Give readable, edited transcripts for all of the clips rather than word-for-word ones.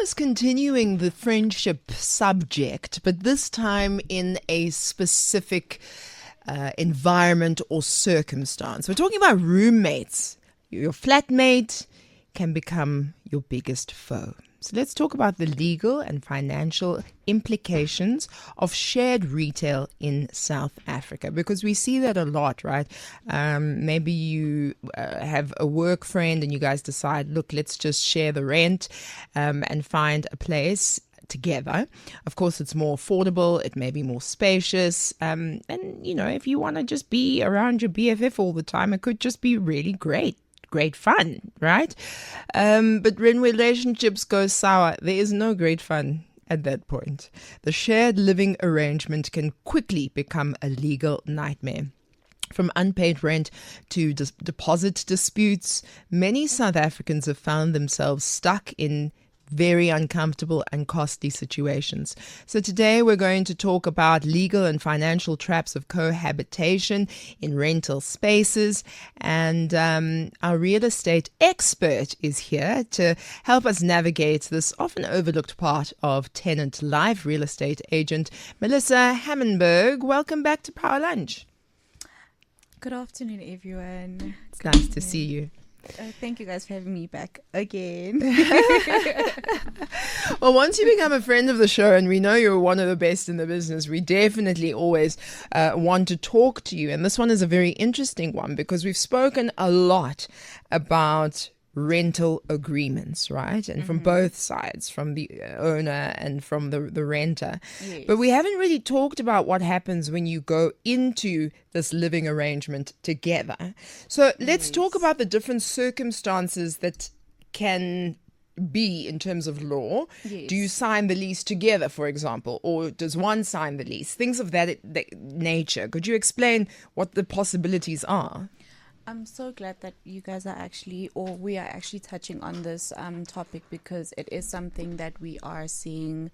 us continuing the friendship subject, but this time in a specific environment or circumstance. We're talking about roommates. Your flatmate can become your biggest foe. So let's talk about the legal and financial implications of shared retail in South Africa, because we see that a lot, right? Maybe you have a work friend and you guys decide, look, let's just share the rent and find a place together. Of course, it's more affordable. It may be more spacious. And, if you want to just be around your BFF all the time, it could just be really great fun, right? But when relationships go sour, there is no great fun at that point. The shared living arrangement can quickly become a legal nightmare. From unpaid rent to deposit disputes, many South Africans have found themselves stuck in very uncomfortable and costly situations. So today we're going to talk about legal and financial traps of cohabitation in rental spaces, and our real estate expert is here to help us navigate this often overlooked part of tenant life. Real estate agent Melissa Hammenberg, welcome back to Power Lunch. Good afternoon, everyone. It's nice to see you. Thank you guys for having me back again. Well, once you become a friend of the show, and we know you're one of the best in the business, we definitely always want to talk to you. And this one is a very interesting one because we've spoken a lot about rental agreements, right? And from both sides, from the owner and from the renter. Yes. But we haven't really talked about what happens when you go into this living arrangement together. So let's talk about the different circumstances that can be in terms of law. Yes. Do you sign the lease together, for example, or does one sign the lease? Things of that nature. Could you explain what the possibilities are? I'm so glad that you guys are we are actually touching on this topic, because it is something that we are seeing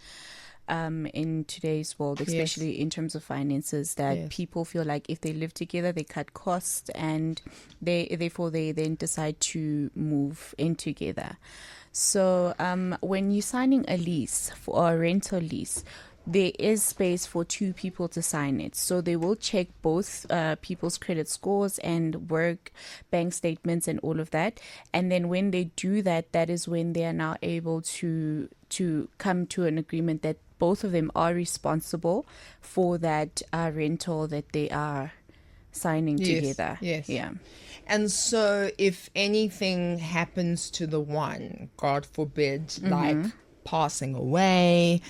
in today's world, especially in terms of finances, that people feel like if they live together, they cut costs, and therefore they then decide to move in together. So when you're signing a lease for a rental lease, there is space for two people to sign it. So they will check both people's credit scores and work bank statements and all of that. And then when they do that, that is when they are now able to come to an agreement that both of them are responsible for that rental that they are signing together. Yes. Yeah. And so if anything happens to the one, God forbid, like passing away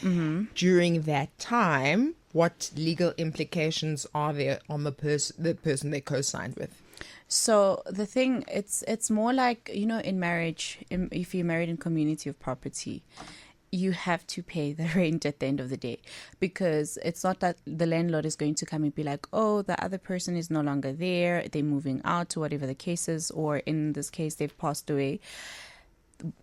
during that time, what legal implications are there on the person they co-signed with? So the thing, it's more like, in marriage, if you're married in community of property, you have to pay the rent at the end of the day, because it's not that the landlord is going to come and be like, oh, the other person is no longer there, they're moving out, or whatever the case is, or in this case, they've passed away.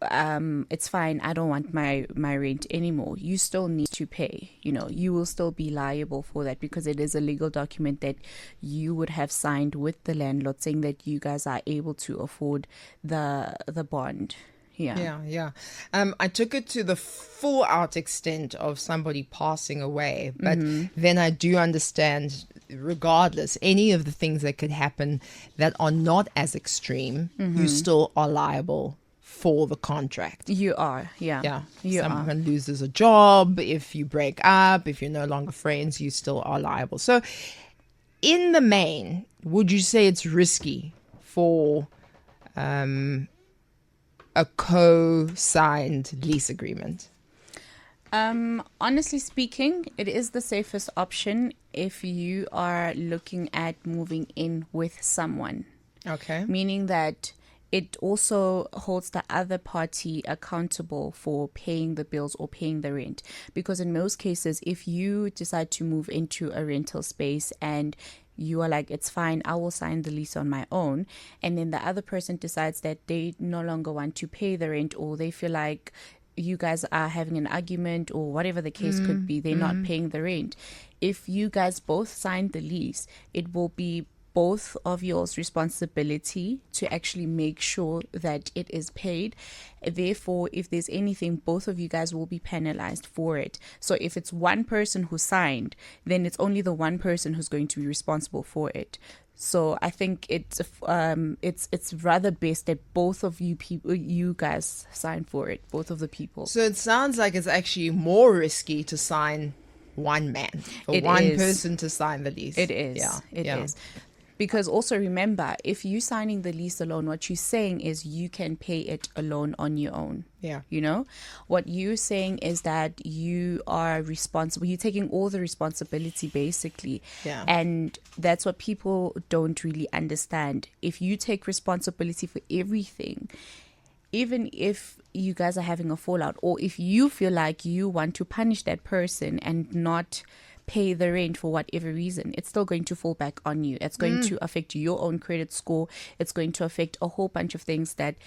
It's fine, I don't want my rent anymore. You still need to pay. You will still be liable for that, because it is a legal document that you would have signed with the landlord saying that you guys are able to afford the bond. Yeah. I took it to the full out extent of somebody passing away, but then I do understand, regardless, any of the things that could happen that are not as extreme, you still are liable for the contract. You are, yeah. Someone loses a job, if you break up, if you're no longer friends, you still are liable. So in the main, would you say it's risky for a co-signed lease agreement? Honestly speaking, it is the safest option if you are looking at moving in with someone. Okay. Meaning that it also holds the other party accountable for paying the bills or paying the rent. Because in most cases, if you decide to move into a rental space and you are like, it's fine, I will sign the lease on my own, and then the other person decides that they no longer want to pay the rent, or they feel like you guys are having an argument, or whatever the case could be, they're not paying the rent. If you guys both signed the lease, it will be both of yours responsibility to actually make sure that it is paid. Therefore, if there's anything, both of you guys will be penalized for it. So if it's one person who signed, then it's only the one person who's going to be responsible for it. So I think it's rather best that both of you guys sign for it, both of the people. So it sounds like it's actually more risky to sign one man, for one person to sign the lease. It is. Yeah. It is. Because also remember, if you're signing the lease alone, what you're saying is you can pay it alone on your own. Yeah. You know, what you're saying is that you are responsible. You're taking all the responsibility, basically. Yeah. And that's what people don't really understand. If you take responsibility for everything, even if you guys are having a fallout, or if you feel like you want to punish that person and not pay the rent for whatever reason, it's still going to fall back on you. It's going to affect your own credit score. It's going to affect a whole bunch of things that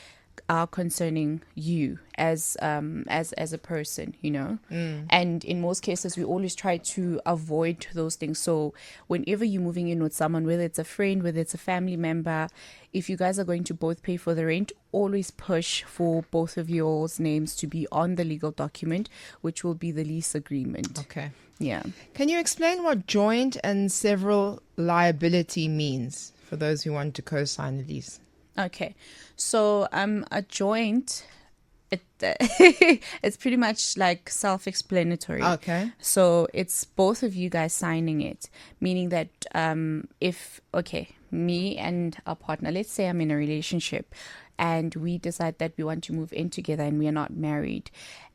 are concerning you as a person, you know. And in most cases, we always try to avoid those things. So whenever you're moving in with someone, whether it's a friend, whether it's a family member, if you guys are going to both pay for the rent, always push for both of yours names to be on the legal document, which will be the lease agreement. Okay. Yeah. Can you explain what joint and several liability means for those who want to co-sign a lease? Okay. So a joint, it's pretty much like self-explanatory. Okay. So it's both of you guys signing it, meaning that if me and a partner, let's say I'm in a relationship and we decide that we want to move in together and we are not married,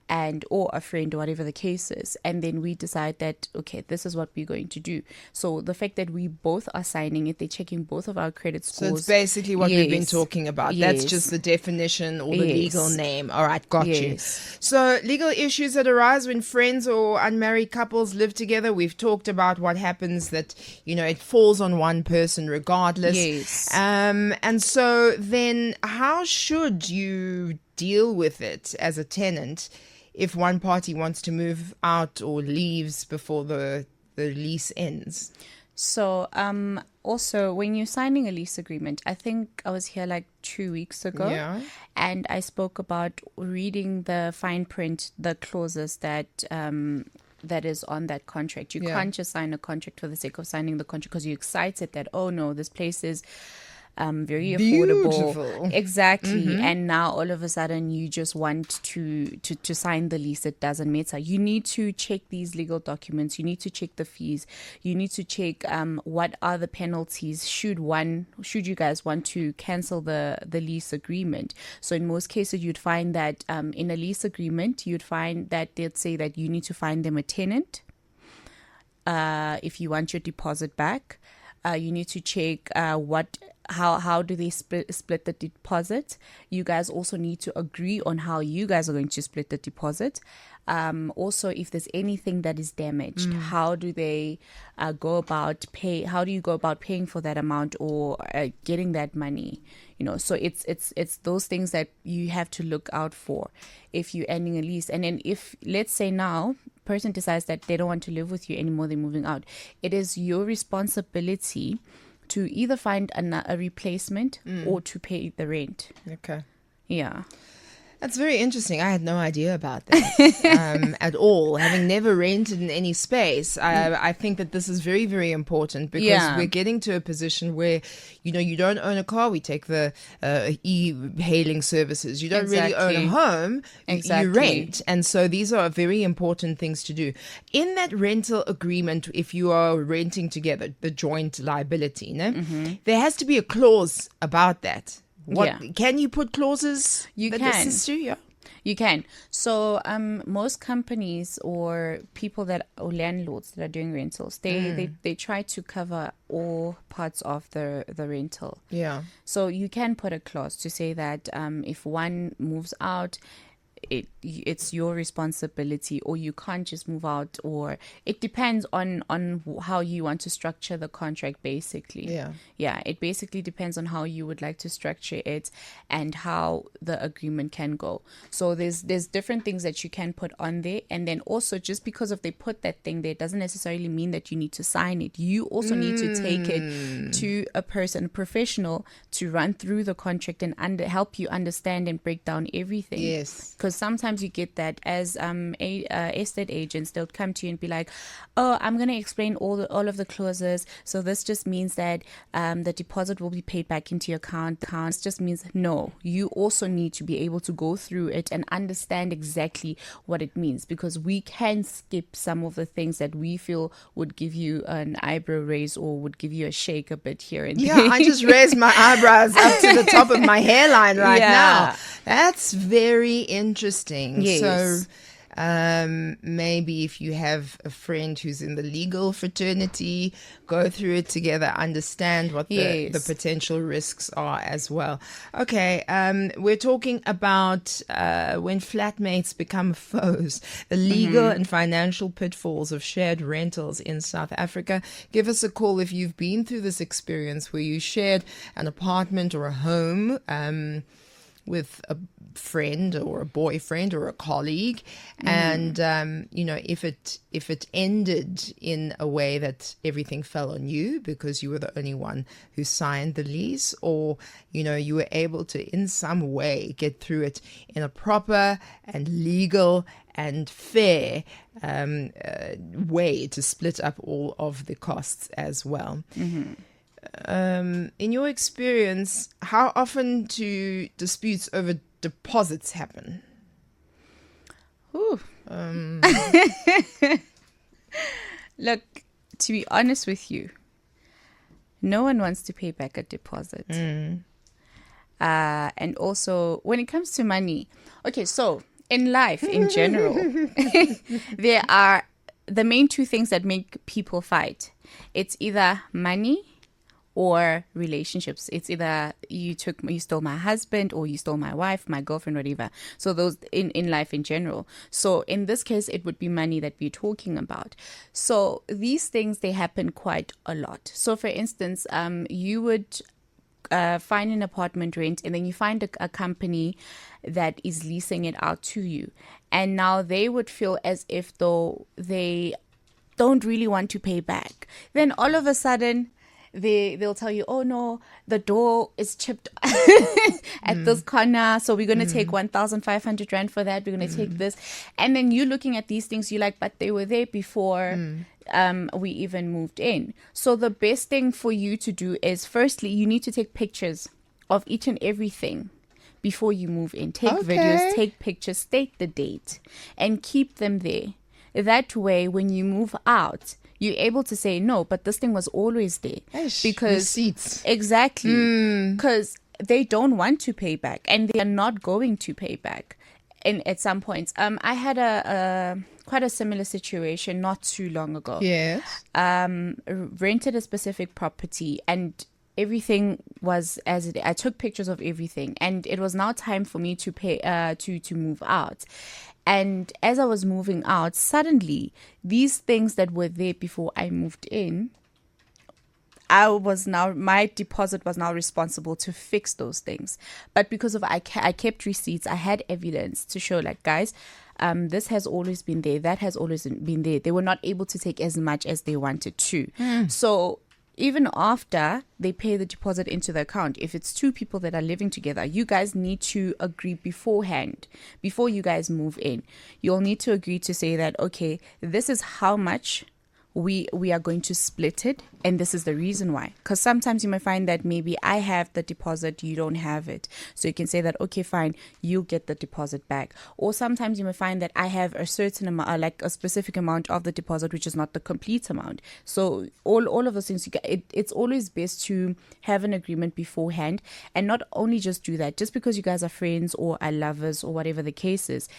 and or a friend or whatever the case is, and then we decide that this is what we're going to do. So the fact that we both are signing it, they're checking both of our credit scores. So it's basically what we've been talking about. That's just the definition or the legal name. All right, got you. So legal issues that arise when friends or unmarried couples live together, we've talked about what happens, that it falls on one person regardless. And so then how should you deal with it as a tenant if one party wants to move out or leaves before the lease ends? So also when you're signing a lease agreement, I think I was here like 2 weeks ago, and I spoke about reading the fine print, the clauses that is on that contract. You can't just sign a contract for the sake of signing the contract because you're excited that, oh no, this place is very affordable. Beautiful. Exactly. And now all of a sudden you just want to sign the lease. It doesn't matter. You need to check these legal documents. You need to check the fees. You need to check what are the penalties should you guys want to cancel the lease agreement. So in most cases you'd find that in a lease agreement you'd find that they'd say that you need to find them a tenant if you want your deposit back. You need to check how do they split the deposit. You guys also need to agree on how you guys are going to split the deposit. Also, if there's anything that is damaged, how do they go about how do you go about paying for that amount or getting that money? So it's those things that you have to look out for if you're ending a lease. And then if, let's say now, person decides that they don't want to live with you anymore, they're moving out, it is your responsibility to either find a replacement or to pay the rent. Okay. Yeah. That's very interesting. I had no idea about that at all. Having never rented in any space, I think that this is very, very important because we're getting to a position where, you don't own a car. We take the e-hailing services. You don't really own a home. You rent. And so these are very important things to do. In that rental agreement, if you are renting together, the joint liability, there has to be a clause about that. Can you put clauses that assist you? Yeah. You can. So most companies or people or landlords that are doing rentals, they try to cover all parts of the rental. Yeah. So you can put a clause to say that if one moves out, it's your responsibility, or you can't just move out, or it depends on how you want to structure the contract, basically. Yeah. It basically depends on how you would like to structure it and how the agreement can go. So there's different things that you can put on there, and then also, just because if they put that thing there doesn't necessarily mean that you need to sign it. You also need to take it to a professional, to run through the contract and help you understand and break down everything. Yes. Because sometimes you get that as estate agents, they'll come to you and be like, oh, I'm going to explain all of the clauses. So this just means that the deposit will be paid back into your account. This just means, no, you also need to be able to go through it and understand exactly what it means, because we can skip some of the things that we feel would give you an eyebrow raise or would give you a shake a bit here and there. Yeah, I just raised my eyebrows up to the top of my hairline right now. That's very interesting. Yes. So maybe if you have a friend who's in the legal fraternity, go through it together, understand what the potential risks are as well. Okay, we're talking about when flatmates become foes, the legal and financial pitfalls of shared rentals in South Africa. Give us a call if you've been through this experience where you shared an apartment or a home with a friend or a boyfriend or a colleague, and if it ended in a way that everything fell on you because you were the only one who signed the lease, or you were able to in some way get through it in a proper and legal and fair way to split up all of the costs as well. In your experience, how often do disputes over deposits happen? Look, to be honest with you, no one wants to pay back a deposit. And also, when it comes to money, okay, so in life in general, there are the main two things that make people fight. It's either money or relationships. It's either you stole my husband, or you stole my wife, my girlfriend, whatever. So those in life in general. So in this case, it would be money that we're talking about. So these things, they happen quite a lot. So for instance, you would find an apartment rent, and then you find a company that is leasing it out to you. And now they would feel as if though they don't really want to pay back. Then all of a sudden, they'll tell you, oh no, the door is chipped at this corner, so we're going to take 1,500 rand for that, we're going to take this. And then you looking at these things, you're like, but they were there before we even moved in. So the best thing for you to do is, firstly, you need to take pictures of each and everything before you move in. Take videos, take pictures, state the date, and keep them there. That way, when you move out, you're able to say, no, but this thing was always there. Because receipts. Exactly. Because they don't want to pay back, and they are not going to pay back. And at some points, I had a quite a similar situation not too long ago. Yes. Rented a specific property, and everything was as it. I took pictures of everything, and it was now time for me to pay to move out. And as I was moving out, suddenly these things that were there before I moved in, my deposit was now responsible to fix those things. But because of I kept receipts, I had evidence to show, like, guys, this has always been there, that has always been there. They were not able to take as much as they wanted to. So even after they pay the deposit into the account, if it's two people that are living together, you guys need to agree beforehand, before you guys move in. You'll need to agree to say that, okay, this is how much we are going to split it, and this is the reason why. Because sometimes you might find that maybe I have the deposit, you don't have it, so you can say that, okay, fine, you get the deposit back. Or sometimes you may find that I have a certain amount, like a specific amount of the deposit, which is not the complete amount. So all of those things, it's always best to have an agreement beforehand, and not only just do that just because you guys are friends or are lovers or whatever the case is.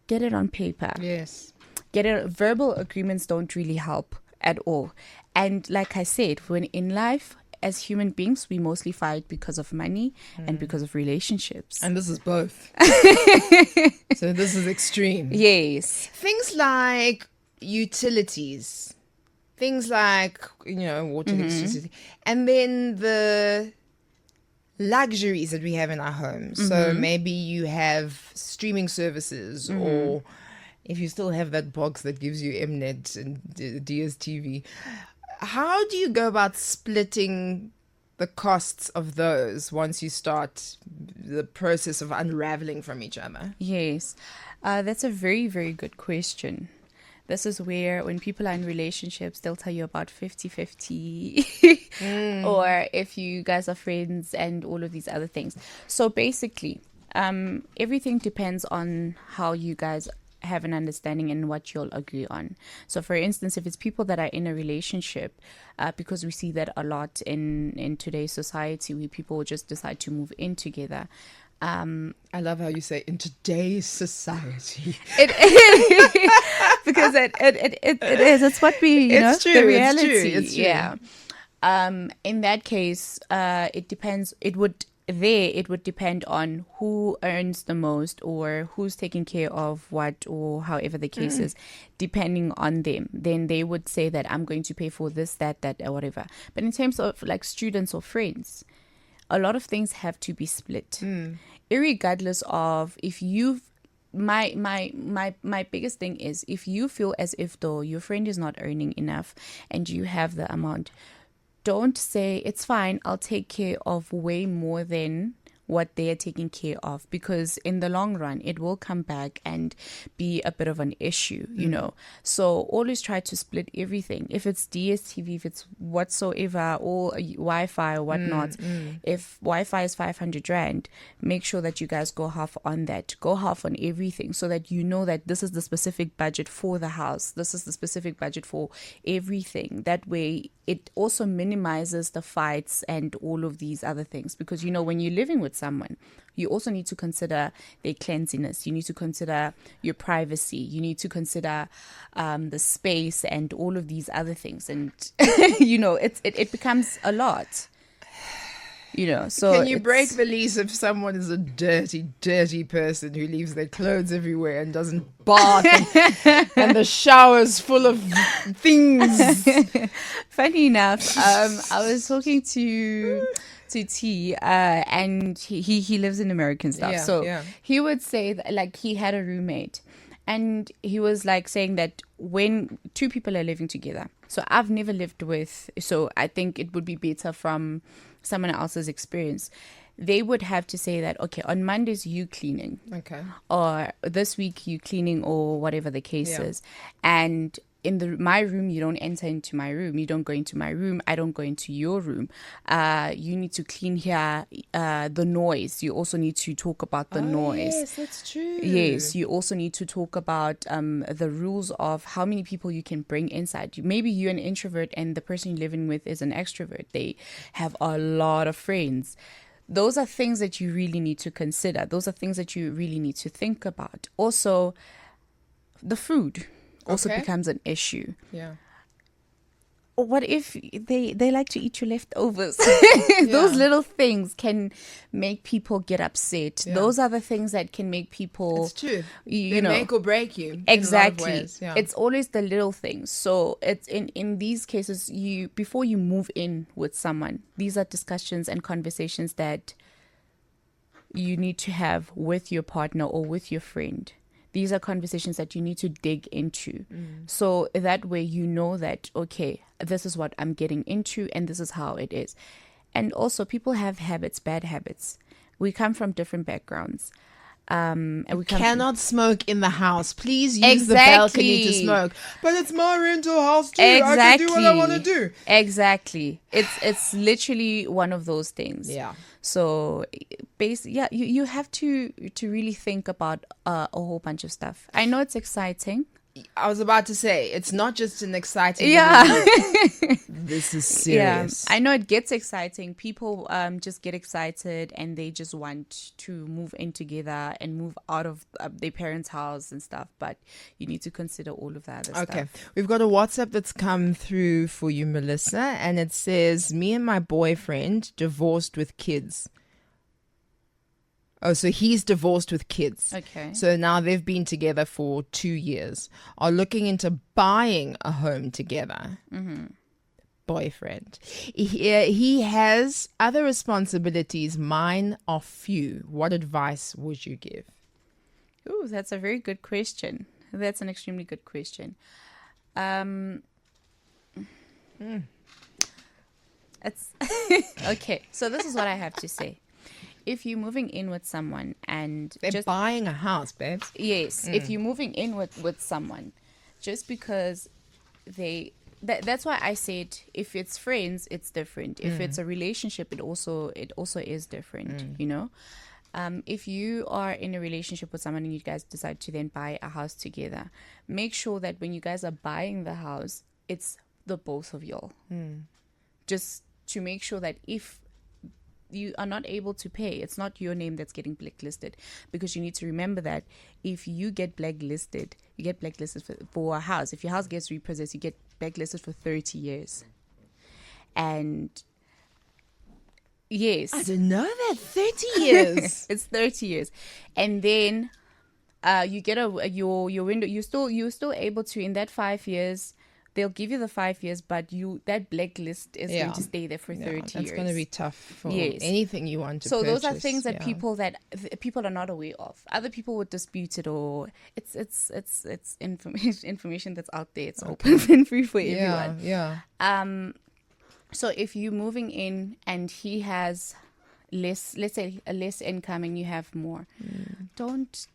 Get it on paper. Yes. Verbal agreements don't really help at all. And like I said, when in life, as human beings, we mostly fight because of money and because of relationships. And this is both. So this is extreme. Yes. Things like utilities, things like, water, electricity, and then the luxuries that we have in our homes. So maybe you have streaming services, or if you still have that box that gives you Mnet and DSTV, how do you go about splitting the costs of those once you start the process of unraveling from each other? Yes, that's a very, very good question. This is where when people are in relationships, they'll tell you about 50-50 or if you guys are friends and all of these other things. So basically, everything depends on how you guys have an understanding and what you'll agree on. So for instance, if it's people that are in a relationship, because we see that a lot in today's society, where people will just decide to move in together. I love how you say in today's society. Because it is. It's what we, it's true, the reality. It's true. Yeah. In that case, it depends. It would depend on who earns the most or who's taking care of what, or however the case is, depending on them. Then they would say that I'm going to pay for this, that, or whatever. But in terms of like students or friends, a lot of things have to be split, irregardless of if you've. My biggest thing is, if you feel as if though your friend is not earning enough and you have the amount, don't say it's fine, I'll take care of way more than what they are taking care of, because in the long run it will come back and be a bit of an issue, so always try to split everything. If it's DSTV, if it's whatsoever, or Wi-Fi or whatnot, if Wi-Fi is 500 Rand, make sure that you guys go half on that, go half on everything, so that you know that this is the specific budget for the house, this is the specific budget for everything. That way it also minimizes the fights and all of these other things, because when you're living with someone, you also need to consider their cleanliness, you need to consider your privacy, you need to consider the space and all of these other things, and it becomes a lot. So can you break the lease if someone is a dirty person who leaves their clothes everywhere and doesn't bath and the shower's full of things? Funny enough, I was talking to T, and he lives in America and stuff. He would say that, like, he had a roommate, and he was like saying that when two people are living together, so I've never lived with, so I think it would be better from someone else's experience. They would have to say that, okay, on Mondays you cleaning, okay, or this week you cleaning, or whatever the case is, and in my room, you don't enter into my room. You don't go into my room. I don't go into your room. You need to clean here. The noise. You also need to talk about the noise. Yes, that's true. Yes, you also need to talk about the rules of how many people you can bring inside. Maybe you're an introvert and the person you're living with is an extrovert. They have a lot of friends. Those are things that you really need to consider. Those are things that you really need to think about. Also, the food also becomes an issue. Yeah. What if they like to eat your leftovers? Those little things can make people get upset. Yeah. Those are the things that can make people... It's true. They make or break you. Exactly. In a lot of ways. Yeah. It's always the little things. So it's in these cases, before you move in with someone, these are discussions and conversations that you need to have with your partner or with your friend. These are conversations that you need to dig into. So that way you know that, okay, this is what I'm getting into and this is how it is. And also, people have habits, bad habits. We come from different backgrounds. And we cannot smoke in the house. Please use the balcony to smoke. But it's my rental house too. Exactly. I can do what I want to do. Exactly. It's literally one of those things. Yeah. So you have to really think about a whole bunch of stuff. I know it's exciting. I was about to say, it's not just an exciting. Yeah. This is serious. I know it gets exciting. People just get excited and they just want to move in together and move out of their parents' house and stuff. But you need to consider all of that other Okay. stuff. We've got a WhatsApp that's come through for you, Melissa, and it says, me and my boyfriend divorced with kids. Oh, so he's divorced with kids. Okay. So now they've been together for 2 years, are looking into buying a home together. Mm-hmm. Boyfriend. He has other responsibilities. Mine are few. What advice would you give? Ooh, that's a very good question. That's an extremely good question. It's okay. So this is what I have to say. If you're moving in with someone and They're buying a house, babes. yes, if you're moving in with someone, just because that's why I said if it's friends, it's different. If it's a relationship, it also is different. You know, if you are in a relationship with someone and you guys decide to then buy a house together, make sure that when you guys are buying the house, it's the both of y'all. Just to make sure that if you are not able to pay, it's not your name that's getting blacklisted, because you need to remember that if you get blacklisted, you get blacklisted for a house. If your house gets repossessed, you get blacklisted for 30 years. And yes, I didn't know that. 30 years. it's 30 years. And then you get your window, you're still able to, in that 5 years, they'll give you the 5 years, but that blacklist is going to stay there for 30 years. That's going to be tough for Yes. anything you want to So purchase. those are things that people are not aware of. Other people would dispute it, or it's information that's out there. It's open and free for everyone. Yeah. So if you're moving in and he has less, let's say a less income and you have more, don't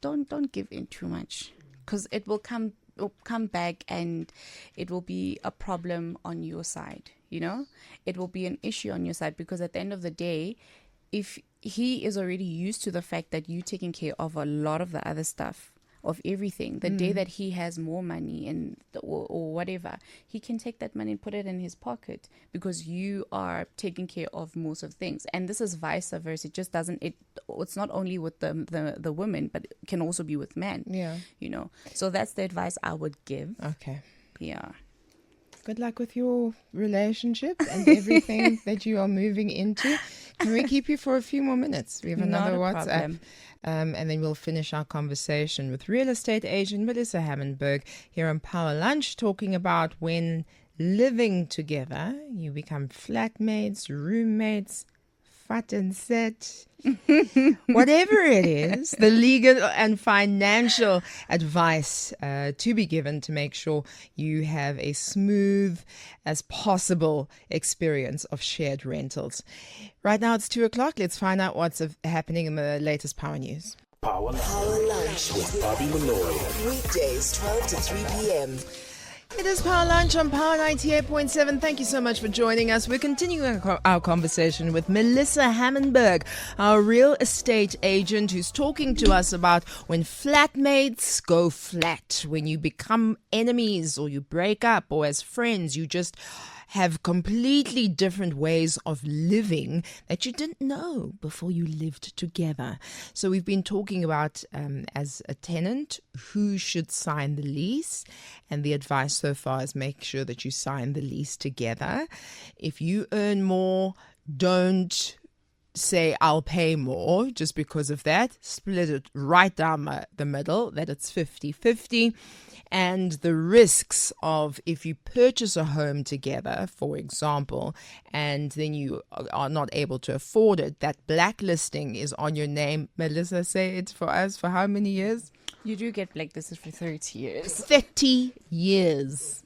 give in too much, because it will come back and it will be a problem on your side. You know, it will be an issue on your side, because at the end of the day, if he is already used to the fact that you're taking care of a lot of the other stuff, of everything, the day that he has more money and or whatever, he can take that money and put it in his pocket, because you are taking care of most of things. And this is vice versa. It just doesn't, it's not only with the women, but it can also be with men. Yeah. You know, so that's the advice I would give. Okay. Yeah. Good luck with your relationship and everything that you are moving into. Can we keep you for a few more minutes? We have another WhatsApp. Problem. And then we'll finish our conversation with real estate agent Melissa Hammonberg here on Power Lunch, talking about when living together, you become flatmates, roommates, fat and set, whatever it is, the legal and financial advice to be given to make sure you have a smooth as possible experience of shared rentals. Right now it's 2:00. Let's find out what's happening in the latest Power News. Power Lunch with Pabi Moloi. Weekdays 12 to 3 p.m. It is Power Lunch on Power 98.7. Thank you so much for joining us. We're continuing our conversation with Melissa Hammonberg, our real estate agent, who's talking to us about when flatmates go flat, when you become enemies or you break up, or as friends, you just have completely different ways of living that you didn't know before you lived together. So we've been talking about, as a tenant, who should sign the lease. And the advice so far is make sure that you sign the lease together. If you earn more, don't say I'll pay more just because of that. Split it right down the middle, that it's 50-50. And the risks of, if you purchase a home together, for example, and then you are not able to afford it, that blacklisting is on your name. Melissa, say it for us. For how many years? You do get blacklisted for 30 years. 30 years.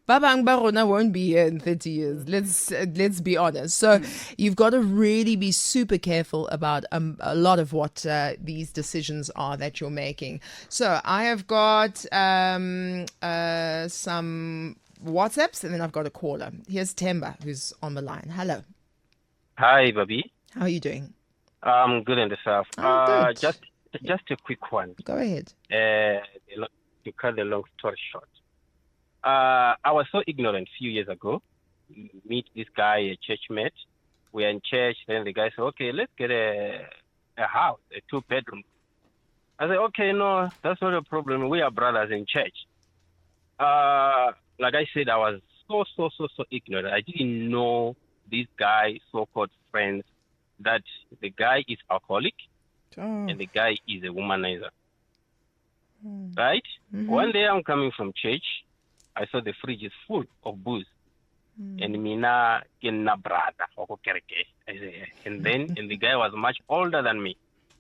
Babang Barona won't be here in 30 years. Let's be honest. So you've got to really be super careful about a lot of what these decisions are that you're making. So I have got some WhatsApps, and then I've got a caller. Here's Temba, who's on the line. Hello. Hi, Babi. How are you doing? Good in the south. I'm good. Just a quick one. Go ahead. A lot to cut the long story short, I was so ignorant a few years ago. Meet this guy, a church mate. We're in church. Then the guy said, okay, let's get a house, a 2-bedroom. I said, okay, no, that's not a problem. We are brothers in church. Like I said, I was so ignorant. I didn't know this guy, so-called friends, that the guy is alcoholic and the guy is a womanizer. Right? One day I'm coming from church. I saw the fridge is full of booze. And mina kena brother. And the guy was much older than me.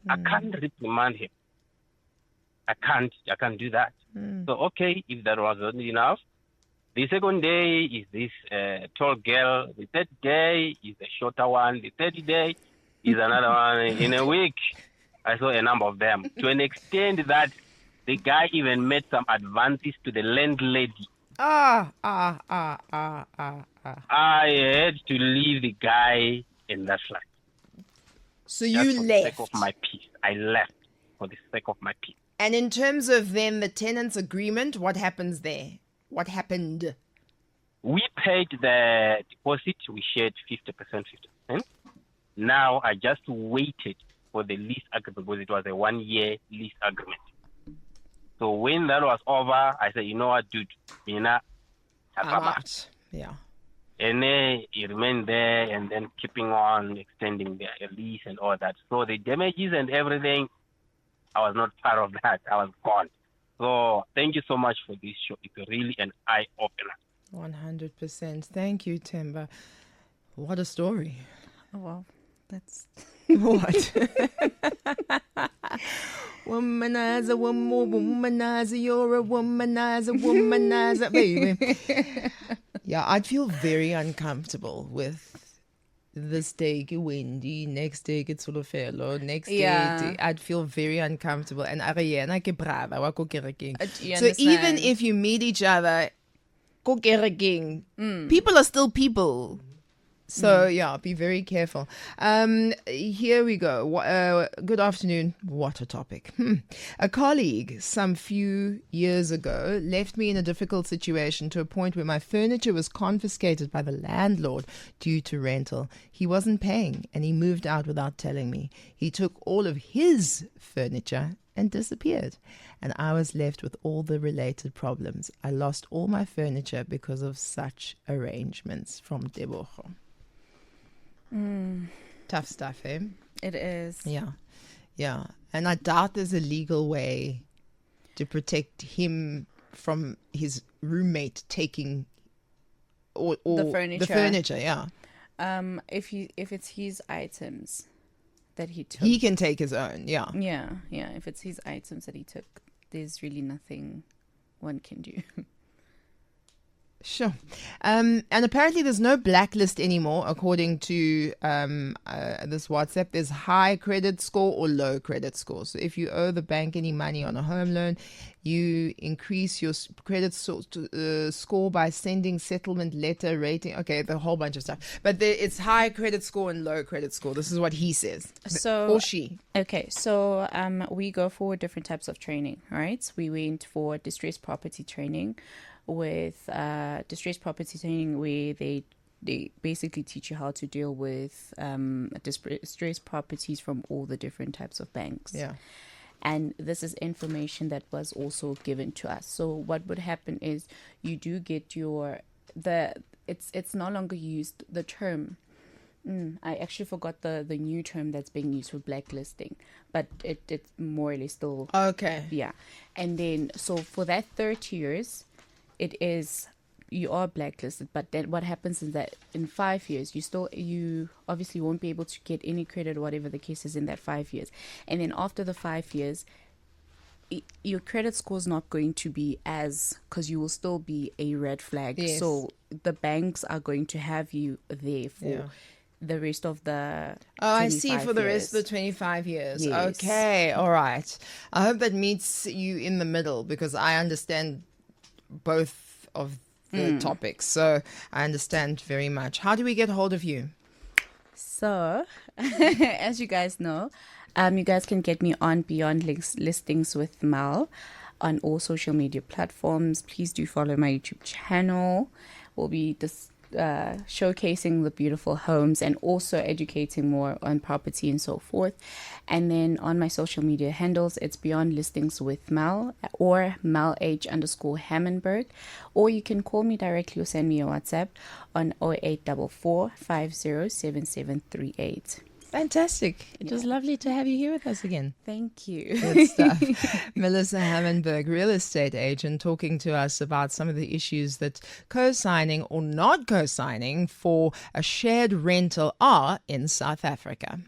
I can't reprimand him. I can't do that. So, okay, if that wasn't enough, the second day is this tall girl. The third day is the shorter one. The third day is another one. In a week, I saw a number of them. To an extent that the guy even made some advances to the landlady. I had to leave the guy in that flat. So you for left. the sake of my peace. I left for the sake of my peace. And in terms of then the tenants agreement, what happens there? What happened? We paid the deposit. We shared 50%, 50%. Now I just waited for the lease agreement because it was a 1-year lease agreement. So when that was over, I said, you know what, dude, I'm out. Yeah. And then he remained there and then keeping on extending the lease and all that. So the damages and everything, I was not part of that. I was gone. So thank you so much for this show. It's really an eye-opener. 100%. Thank you, Timber. What a story. Oh, well, that's... What? Womanizer, one more womanizer, you're a womanizer, baby. Yeah, I'd feel very uncomfortable with this day get windy, next day get sort of fellow, next day I'd feel very uncomfortable. And Ariana ke brava, wa ko kerekeng. So even if you meet each other, ko kerekeng, people are still people. So, yeah, be very careful. Here we go. Good afternoon. What a topic. A colleague some few years ago left me in a difficult situation to a point where my furniture was confiscated by the landlord due to rental. He wasn't paying and he moved out without telling me. He took all of his furniture and disappeared. And I was left with all the related problems. I lost all my furniture because of such arrangements. From Debocho. Tough stuff, eh? It is. Yeah. And I doubt there's a legal way to protect him from his roommate taking or the furniture. Yeah. If it's his items that he took, he can take his own. Yeah. If it's his items that he took, there's really nothing one can do. Sure. And apparently there's no blacklist anymore, according to this WhatsApp. There's high credit score or low credit score. So if you owe the bank any money on a home loan, you increase your credit score by sending settlement letter rating. Okay, the whole bunch of stuff. But it's high credit score and low credit score. This is what he says. Or she. Okay, so we go for different types of training, right? We went for distressed property training. With distressed property training, where they basically teach you how to deal with distressed properties from all the different types of banks. Yeah. And this is information that was also given to us. So what would happen is you do get it's no longer used, the term. I actually forgot the new term that's being used for blacklisting, but it's more or less still. Okay. Yeah. And then, so for that 30 years, you are blacklisted, but then what happens is that in 5 years you obviously won't be able to get any credit, whatever the case is, in that 5 years. And then after the 5 years, your credit score is not going to be because you will still be a red flag. Yes. So the banks are going to have you there for the rest of the I see, for the rest of the 25 years. Yes. Okay, all right. I hope that meets you in the middle, because I understand both of the topics. So I understand very much. How do we get hold of you? So, as you guys know, you guys can get me on Beyond Listings with Mal on all social media platforms. Please do follow my YouTube channel. We'll be showcasing the beautiful homes and also educating more on property and so forth. And then on my social media handles, it's Beyond Listings with Mel or Mel_H_Hammenberg, or you can call me directly or send me a WhatsApp on 0844 507738. Fantastic. It was lovely to have you here with us again. Thank you. Good stuff. Melissa Hammenberg, real estate agent, talking to us about some of the issues that co-signing or not co-signing for a shared rental are in South Africa.